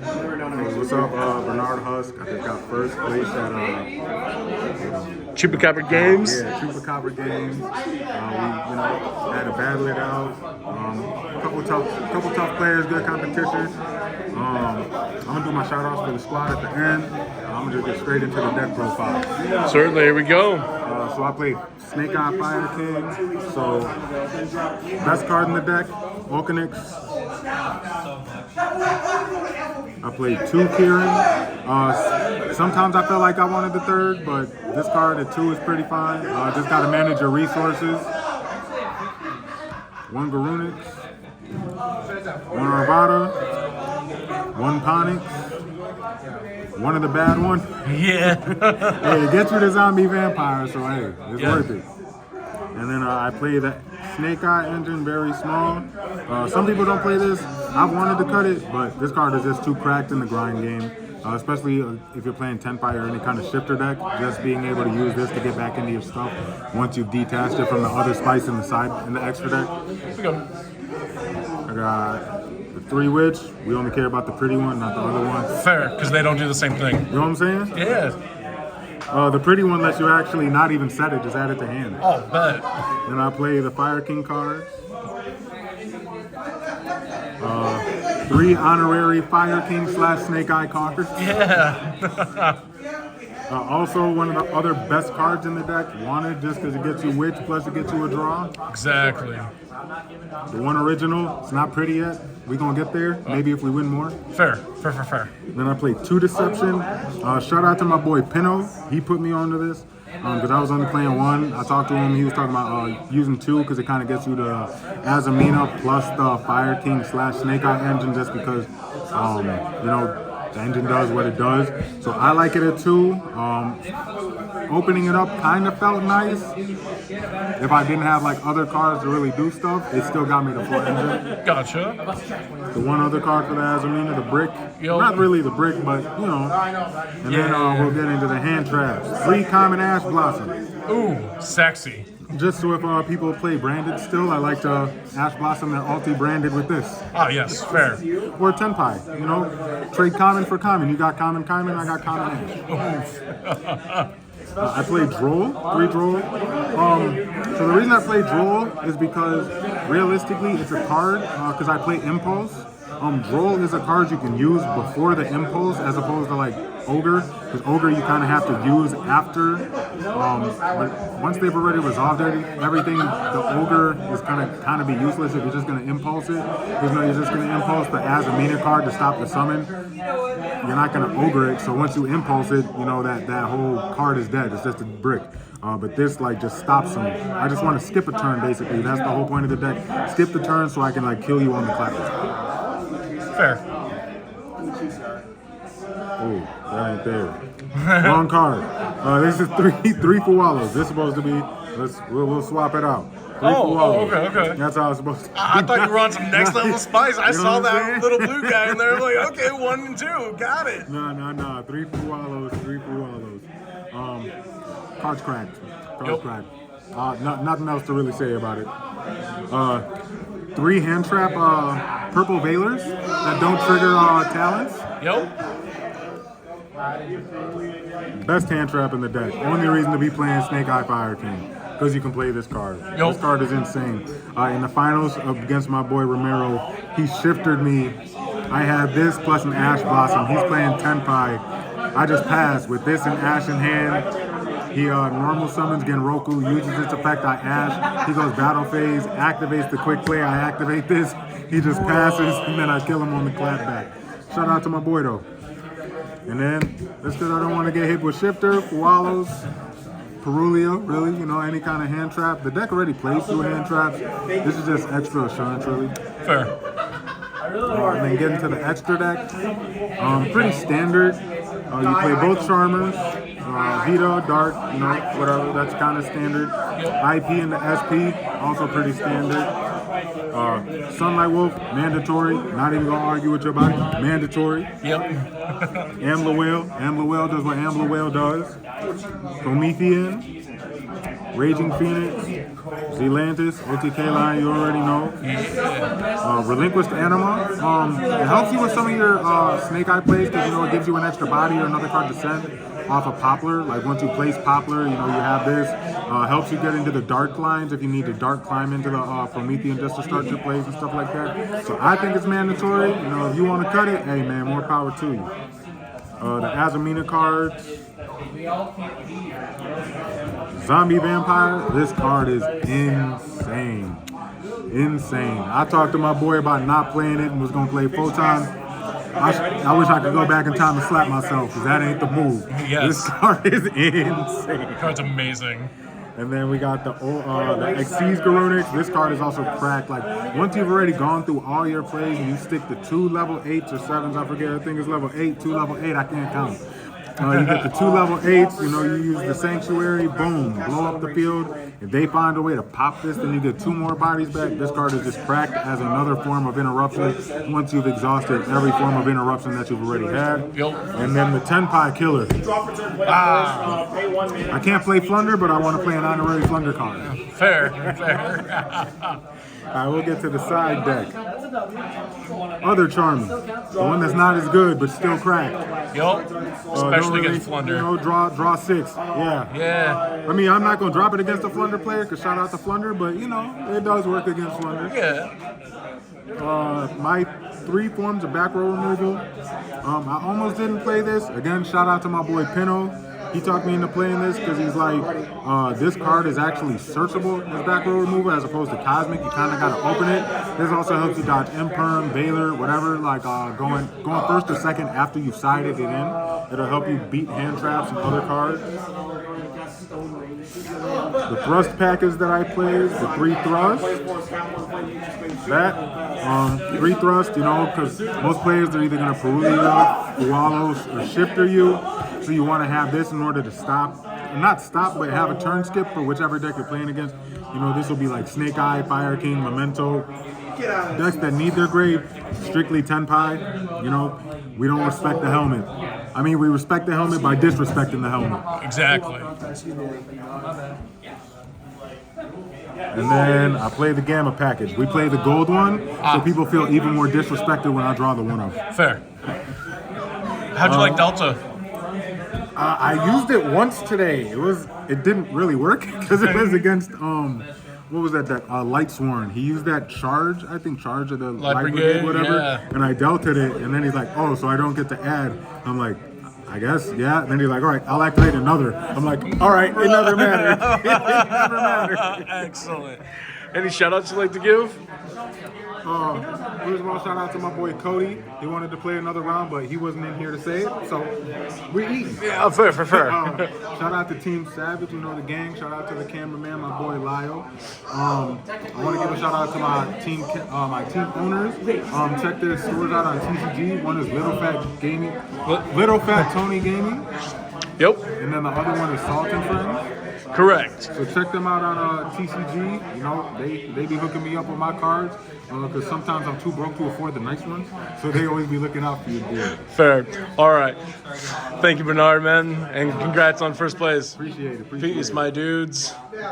Hey, what's up, Bernard Husk? I just got first place at Chupacabra Games. yeah, Chupacabra Games. We had to battle it out. Couple tough players, good competition. I'm gonna do my shout outs for the squad at the end. I'm gonna just get straight into the deck profile. Certainly, here we go. So I played Snake Eye Fire King. So best card in the deck, Volcanix. I played 2 Kieran. Sometimes I felt like I wanted the 3rd, but this card at 2 is pretty fine. Just got to manage your resources. 1 Garunix, 1 Arvada, 1 Ponix, 1 of the bad ones. Yeah. Hey, it gets rid of zombie vampire, so hey, it's worth it. And then I play the Snake Eye engine, very small. Some people don't play this. I've wanted to cut it, but this card is just too cracked in the grind game. Especially if you're playing Tenpai or any kind of shifter deck, just being able to use this to get back into your stuff once you've detached it from the other spice in the side in the extra deck. Here we go. I got the 3 Witch. We only care about the pretty one, not the other one. Fair, because they don't do the same thing. You know what I'm saying? Yeah. The pretty one lets you actually not even set it, just add it to hand. Oh, bet. Then I play the Fire King cards. 3 honorary Fire King / Snake Eye cards. Yeah. Also, one of the other best cards in the deck, Wanted, just because it gets you Witch, plus it gets you a draw. Exactly. The one original, it's not pretty yet. We're going to get there, maybe if we win more. Fair. Then I played 2 Deception. Shout out to my boy Pinno. He put me onto this. Because I was only playing 1. I talked to him. He was talking about using 2 because it kind of gets you the Azamina plus the Fire King / Snake Eye engine just because, the engine does what it does. So I like it at 2. Opening it up kind of felt nice. If I didn't have like other cards to really do stuff, it still got me the full engine. Gotcha. The one other card for the Azamina, the brick. Yo. Not really the brick, but you know. And then we'll get into the hand traps. 3 common Ash Blossom. Ooh, sexy. Just so if people play branded still, I like to Ash Blossom their ulti branded with this. Oh, yes, fair. Or Tenpai, trade common for common. You got common, I got common Ash. I played Droll, 3 Droll. So the reason I play Droll is because realistically it's a card, because I play Impulse. Droll is a card you can use before the Impulse as opposed to like Ogre, because Ogre you kind of have to use after. But once they've already resolved everything, the Ogre is kind of be useless if you're just going to Impulse it. Because you're just going to Impulse the Azamina card to stop the summon. You're not going to Ogre it, so once you Impulse it, that whole card is dead. It's just a brick. But this just stops them. I just want to skip a turn basically. That's the whole point of the deck. Skip the turn so I can kill you on the clap. Fair. Oh, that ain't there. Wrong card. This is three Fualos. This is supposed to be. We'll swap it out. 3 Fualos. Okay. That's how it's supposed to be. I thought you were on some next level spice. I You know saw what I'm that saying? little blue guy in there. I'm like, okay, 1 and 2, got it. No. 3 Fualos. 3 Fualos. Cards cracked. Yep. Cracked. Nothing else to really say about it. 3 hand trap purple Veilers that don't trigger talents. Yep. Best hand trap in the deck. Only reason to be playing Snake Eye Fire King. Because you can play this card. Yo. This card is insane. In the finals against my boy Romero, he shifted me. I had this plus an Ash Blossom. He's playing Tenpai. I just passed with this and Ash in hand. He normal summons Genroku, uses its effect, I Ash. He goes battle phase, activates the quick play, I activate this. He just passes, and then I kill him on the clapback. Shout out to my boy though. And then, just because I don't want to get hit with Shifter, Fualos, Perulia, really, any kind of hand trap. The deck already plays through hand traps. This is just extra assurance, really. Fair. And then get into the extra deck. Pretty standard. You play both Charmers, Vita, Dark, whatever. That's kind of standard. IP and the SP, also pretty standard. Sunlight Wolf, mandatory. Not even gonna argue with your body. Mandatory. Yep. Ambler Whale does what Ambler Whale does. Promethean, Raging Phoenix, Zelantis, OTK line, you already know. Relinquished Anima. It helps you with some of your Snake Eye plays because, it gives you an extra body or another card to send off of Poplar. Like, once you place Poplar, you have this. Helps you get into the dark lines if you need to dark climb into the Promethean just to start your plays and stuff like that. So I think it's mandatory. If you want to cut it, hey, man, more power to you. The Azamina cards. Zombie Vampire. This card is insane. Insane. I talked to my boy about not playing it and was going to play Photon. I wish I could go back in time and slap myself because that ain't the move. Yes. This card is insane. The card's amazing. And then we got the Xyz Garunix. This card is also cracked. Like, once you've already gone through all your plays and you stick to 2 level 8s or 7s, I forget, I think it's level 8, 2 level 8, I can't count. You get the 2 level 8s, you use the Sanctuary, boom, blow up the field. If they find a way to pop this, then you get 2 more bodies back. This card is just cracked as another form of interruption once you've exhausted every form of interruption that you've already had. Yep. And then the Tenpai Killer. I can't play Flunder, but I want to play an honorary Flunder card. Fair. Alright, we'll get to the side deck. Other Charmy. The one that's not as good, but still cracked. Yup. Especially against Flunder. Draw 6. Yeah. I mean, I'm not going to drop it against a Flunder player, because shout out to Flunder, but, it does work against Flunder. Yeah. My 3 forms of back row removal. I almost didn't play this. Again, shout out to my boy Pinno. He talked me into playing this because he's like, this card is actually searchable as back row removal as opposed to Cosmic. You kind of got to open it. This also helps you dodge Imperm, Baylor, whatever, like going first or second after you've sided it in. It'll help you beat hand traps and other cards. The thrust package that I played, the 3 thrusts. That, 3 thrust, because most players are either going to Perulia, Koalos, or Shifter you. So you want to have this in order to not stop, but have a turn skip for whichever deck you're playing against. This will be like Snake Eye, Fire King, Memento. Decks that need their grave, strictly Tenpai. We don't respect the helmet. I mean, we respect the helmet by disrespecting the helmet. Exactly. And then I play the Gamma package. We play the gold one, so people feel even more disrespected when I draw the 1-of. Fair. How'd you like Delta? I used it once today. It didn't really work because it was against what was that deck? Light Sworn. He used that charge of the Light Brigade, whatever. Yeah. And I delted it, and then he's like, "Oh, so I don't get to add." I'm like, "I guess, yeah." And then he's like, "All right, I'll activate another." I'm like, "All right, it never mattered." It never mattered. Excellent. Any shout outs you'd like to give? First of all, shout out to my boy Cody. He wanted to play another round, but he wasn't in here to say it, so we're eating. Yeah, fair. Shout out to Team Savage, the gang. Shout out to the cameraman, my boy Lyle. I want to give a shout out to my team owners. Check their stores out on TCG. One is Little Fat Tony Gaming. Yep. And then the other one is Salt and Friends. Correct. So check them out on TCG. They be hooking me up with my cards because sometimes I'm too broke to afford the nice ones. So they always be looking out for you, boy. Fair. All right. Thank you, Bernard, man, and congrats on first place. Appreciate it. Peace, my dudes.